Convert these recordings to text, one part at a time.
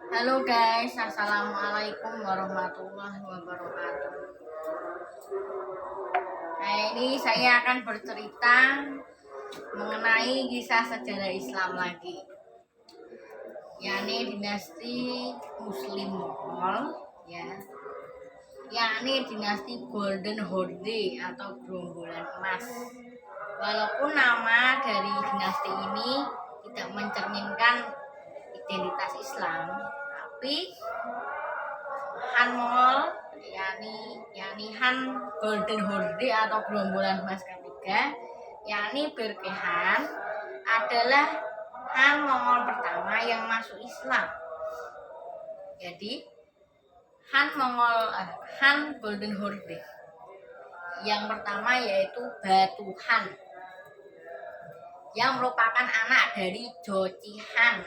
Halo guys, assalamualaikum warahmatullahi wabarakatuh. Nah, ini saya akan bercerita mengenai kisah sejarah Islam lagi, yakni dinasti Muslim Mongol, yakni dinasti Golden Horde atau gerombolan emas. Walaupun nama dari dinasti ini tidak mencerminkan identitas Islam, tapi Han Mongol yakni Han Golden Horde atau gerombolan emas ketiga, yakni Berkehan, adalah Han Mongol pertama yang masuk Islam. Jadi Han Golden Horde yang pertama yaitu Batuhan, yang merupakan anak dari Jochihan,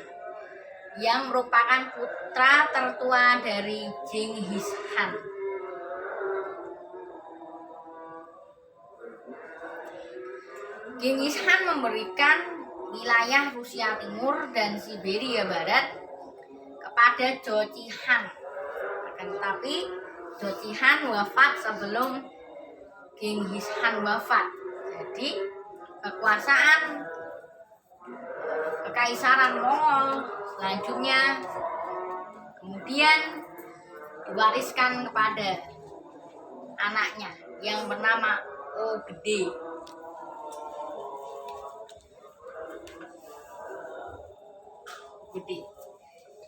yang merupakan putra tertua dari Genghis Khan. Genghis Khan memberikan wilayah Rusia Timur dan Siberia Barat kepada Jochihan. Akan tetapi Jochihan wafat sebelum Genghis Khan wafat. Jadi kekuasaan Kekaisaran Mongol selanjutnya kemudian diwariskan kepada anaknya yang bernama Ogede.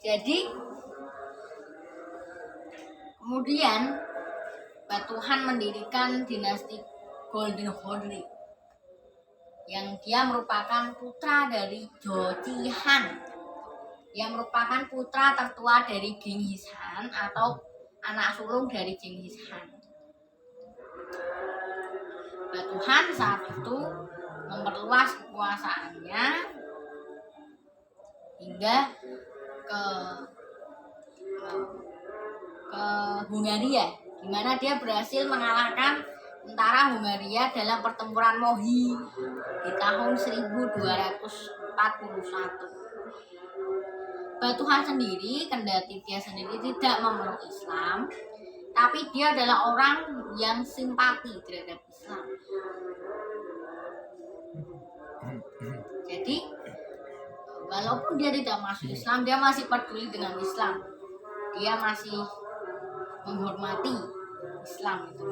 Jadi kemudian Batuhan mendirikan dinasti Golden Horde yang dia merupakan putra dari Jochihan, yang merupakan putra tertua dari Genghis Khan atau anak sulung dari Genghis Khan. Batuhan saat itu memperluas kekuasaannya hingga ke Hungaria, di mana dia berhasil mengalahkan tentara Hungaria dalam pertempuran Mohi di tahun 1241. Batuhan sendiri, kendati dia sendiri tidak memeluk Islam, tapi dia adalah orang yang simpati terhadap Islam. Jadi walaupun dia tidak masuk Islam, dia masih peduli dengan Islam. Dia masih menghormati Islam itu.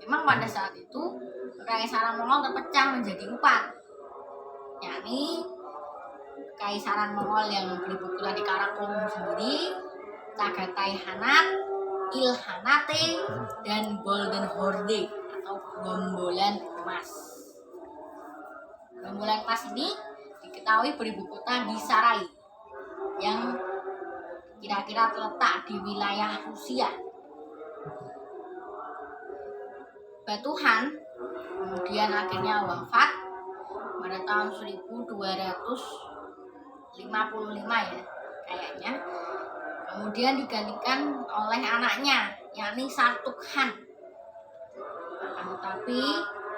Memang pada saat itu Kekaisaran Mongol terpecah menjadi 4, yakni Kekaisaran Mongol yang berpukulan di Karakorum sendiri, Chagatai Khanat, Ilkhanate, dan Golden Horde atau gerombolan emas. Gerombolan emas ini diketahui beribu kota di Sarai yang kira-kira terletak di wilayah Rusia. Batuhan kemudian akhirnya wafat pada tahun 1255 ya kayaknya. Kemudian digantikan oleh anaknya yakni Sartukhan. Tetapi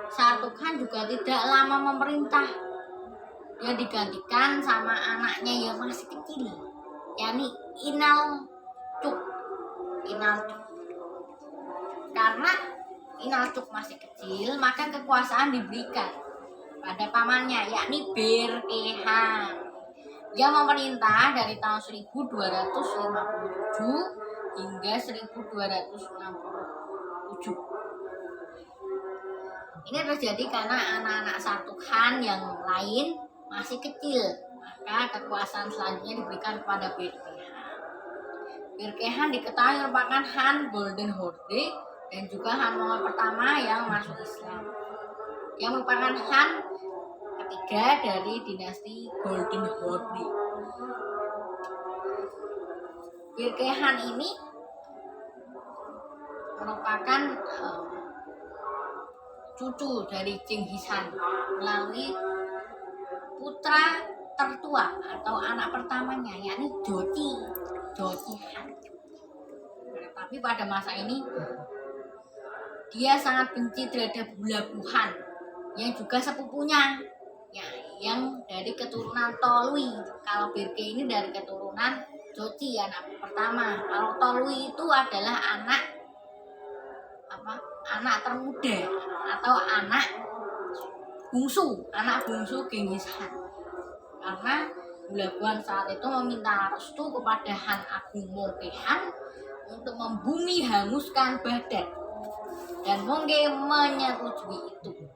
Sartukhan juga tidak lama memerintah. Dia digantikan sama anaknya yang masih kecil, yakni Inalcuk. Karena Inalcuk masih kecil, maka kekuasaan diberikan pada pamannya yakni Berkehan. Dia memerintah dari tahun 1257 hingga 1267. Ini terjadi karena anak-anak Sartukhan yang lain masih kecil, maka kekuasaan selanjutnya diberikan kepada Berkehan. Berkehan diketahui merupakan Han Golden Horde dan juga Han Mongol pertama yang masuk Islam. Dia merupakan Han ketiga dari dinasti Golden Horde. Berkehan ini merupakan cucu dari Genghis Khan melalui putra tertua atau anak pertamanya yakni Jochihan. Tapi pada masa ini dia sangat benci terhadap Bulabuhan yang juga sepupunya, yang dari keturunan Tolui. Kalau Birke ini dari keturunan Joci, anak pertama. Kalau Tolui itu adalah anak termuda atau anak bungsu Genghis Khan. Karena Hulaguan saat itu meminta restu kepada Han Agung Mongkehan untuk membumi hanguskan Baghdad, dan Mongke menyetujui itu.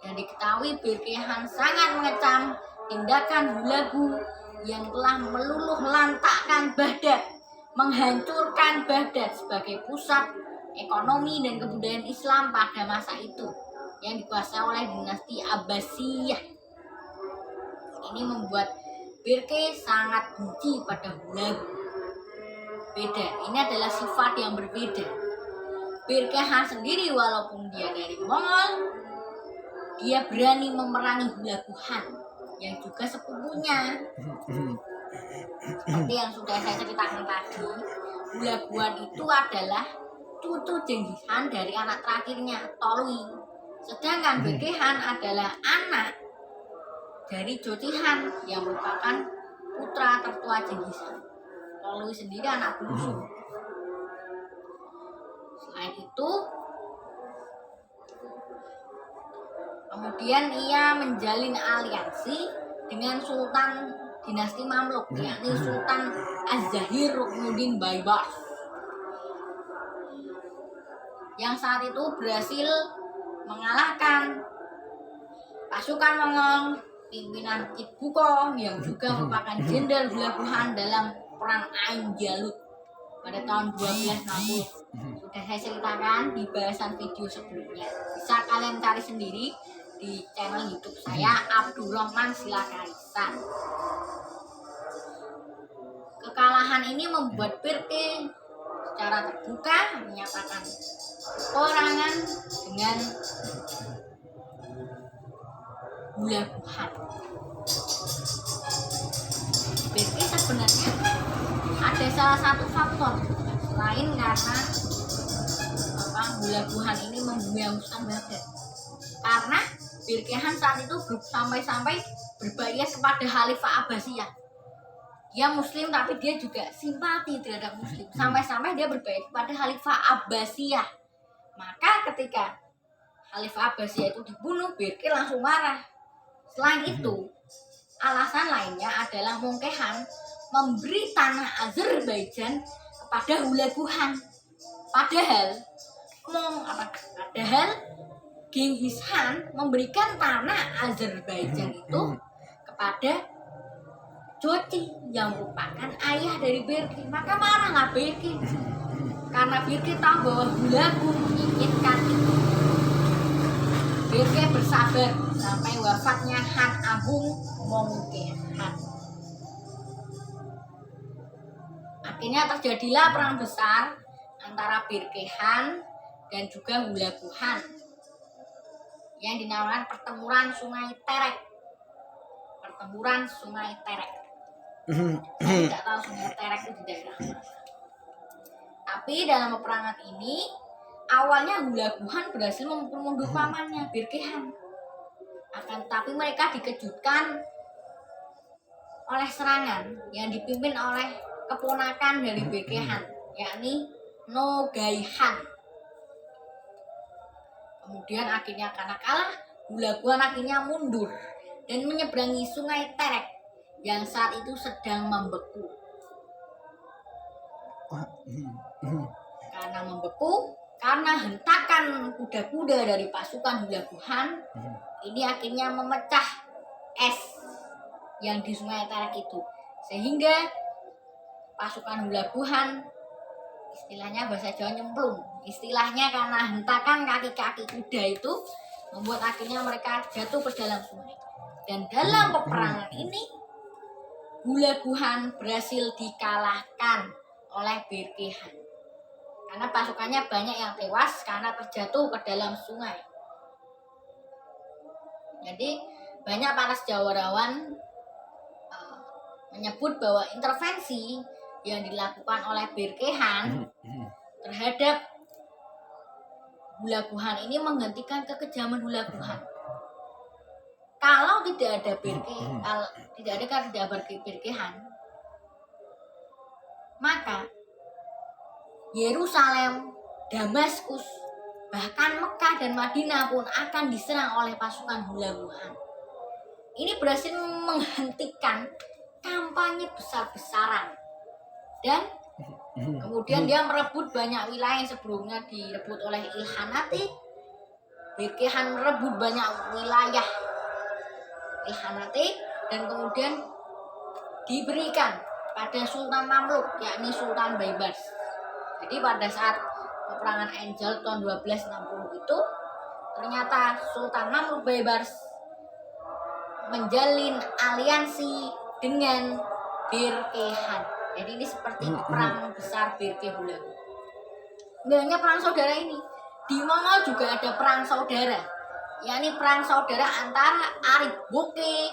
Dan diketahui Birke Han sangat mengecam tindakan Hulagu yang telah meluluh lantakkan Baghdad, menghancurkan Baghdad sebagai pusat ekonomi dan kebudayaan Islam pada masa itu yang dikuasai oleh dinasti Abbasiyah. Ini membuat Birke sangat benci pada Hulagu. Beda, ini adalah sifat yang berbeda. Birke Han sendiri walaupun dia dari Mongol, dia berani memerangi Hulagu Han yang juga sepupunya. Seperti yang sudah saya ceritakan tadi, Hulaguan itu adalah cucu Genghis Khan dari anak terakhirnya Tolui. Sedangkan Birke Han adalah anak dari Joci Han yang merupakan putra tertua Genghis Khan. Tolui sendiri anak bungsu. Selain itu, kemudian ia menjalin aliansi dengan Sultan dinasti Mamluk, yakni Sultan Az-Zahir Ruknuddin Baibars, yang saat itu berhasil mengalahkan pasukan Mongol pimpinan Ibuko yang juga merupakan jenderal Hulagu Han dalam perang Ain Jalut pada tahun 1260. Sudah saya ceritakan di bahasan video sebelumnya. Bisa kalian cari sendiri di channel YouTube saya, Abdurrahman Silakaisan. Kekalahan ini membuat Birke secara terbuka menyatakan peperangan dengan Hulagu Han. Birke sebenarnya ada salah satu faktor selain karena Hulagu Han ini menghanguskan Baghdad. Karena Birke Han saat itu sampai-sampai berbayat kepada Khalifah Abbasiyah. Dia Muslim tapi dia juga simpati terhadap Muslim. Sampai-sampai dia berbayat kepada Khalifah Abbasiyah. Maka ketika Khalifah Abbasiyah itu dibunuh, Birke langsung marah. Selain itu, alasan lainnya adalah Mongke Han memberi tanah Azerbaijan kepada Hulagu Han. Padahal Genghis Khan memberikan tanah Azerbaijan itu kepada Joci yang merupakan ayah dari Birke. Maka marahlah Birke karena Birke tahu bahwa Hulagu menginginkan itu. Birke bersabar sampai wafatnya Han Agung Mongkehan. Akhirnya terjadilah perang besar antara Birke Han dan juga Hulagu Han yang dinamakan pertempuran Sungai Terek. Saya tidak tahu Sungai Terek itu di daerah mana. Tapi dalam peperangan ini awalnya Hulagu Han berhasil memukul mundur pamannya Birke Han. Akan tetapi mereka dikejutkan oleh serangan yang dipimpin oleh keponakan dari Birke Han, yakni Nogai Han. Kemudian akhirnya karena kalah, Hulagu Han akhirnya mundur dan menyeberangi Sungai Terek yang saat itu sedang membeku. Karena hentakan kuda-kuda dari pasukan Hulagu Han, ini akhirnya memecah es yang di Sungai Terek itu, sehingga pasukan Hulagu Han istilahnya bahasa Jawa nyemplung. Istilahnya karena hentakan kaki-kaki kuda itu membuat akhirnya mereka jatuh ke dalam sungai. Dan dalam peperangan ini Hulagu Han berhasil dikalahkan oleh Birke Han. Karena pasukannya banyak yang tewas karena terjatuh ke dalam sungai. Jadi banyak para sejawarawan menyebut bahwa intervensi yang dilakukan oleh Birke Han terhadap Hulagu Han ini menghentikan kekejaman Hulagu Han. Kalau tidak ada Berkehan, maka Yerusalem, Damaskus, bahkan Mekah dan Madinah pun akan diserang oleh pasukan Hulaguhan. Ini berhasil menghentikan kampanye besar-besaran, dan kemudian dia merebut banyak wilayah yang sebelumnya direbut oleh Ilkhanate. Berkehan merebut banyak wilayah Ilkhanate dan kemudian diberikan pada Sultan Mamluk, yakni Sultan Baybars. Jadi pada saat peperangan Angel tahun 1260 itu, ternyata Sultan Mamluk Baybars menjalin aliansi dengan Berkehan. Jadi ini seperti perang besar Berkehulagu. Nggak hanya perang saudara ini, di Mongol juga ada perang saudara, yakni perang saudara antara Arik Boke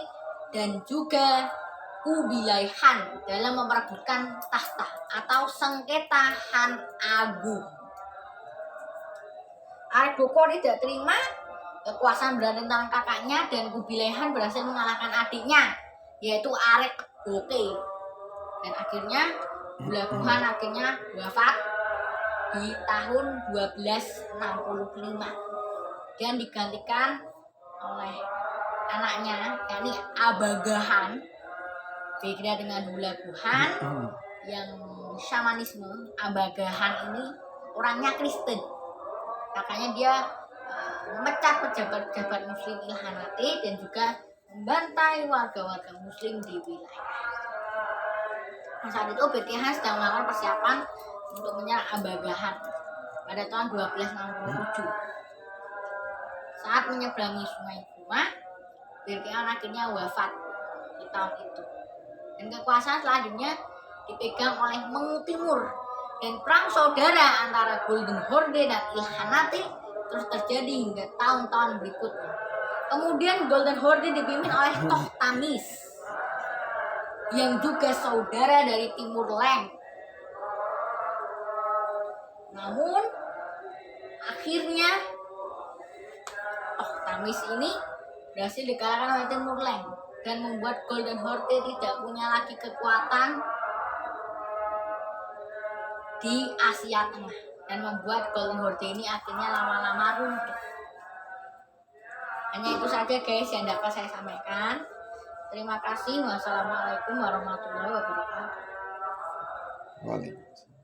dan juga Kubilai Han dalam memperebutkan tahta atau sengketa Han Agung. Arik Boke tidak terima kekuasaan berada di tangan kakaknya, dan Kubilai Han berhasil mengalahkan adiknya, yaitu Arik Boke. Dan akhirnya Hulaguhan akhirnya wafat di tahun 1265 dan digantikan oleh anaknya, yakni Abagahan. Beda dengan Hulaguhan yang shamanisme, Abagahan ini orangnya Kristen. Makanya dia memecat pejabat-pejabat muslim Ilkhanate dan juga membantai warga-warga muslim di wilayah. Saat itu Berkehan sedang melakukan persiapan untuk menyerang Abagahan pada tahun 1267. Saat menyeberangi sungai Guma, Berkehan akhirnya wafat di tahun itu. Dan kekuasaan selanjutnya dipegang oleh Meng Timur, dan perang saudara antara Golden Horde dan Ilkhanate terus terjadi hingga tahun-tahun berikutnya. Kemudian Golden Horde dipimpin oleh Tokhtamis yang juga saudara dari Timur Leng. Namun akhirnya Tokhtamis ini berhasil dikalahkan oleh Timur Leng dan membuat Golden Horde tidak punya lagi kekuatan di Asia Tengah, dan membuat Golden Horde ini akhirnya lama-lama runtuh. Hanya itu saja guys yang dapat saya sampaikan. Terima kasih. Wassalamualaikum warahmatullahi wabarakatuh. Waalaikumsalam.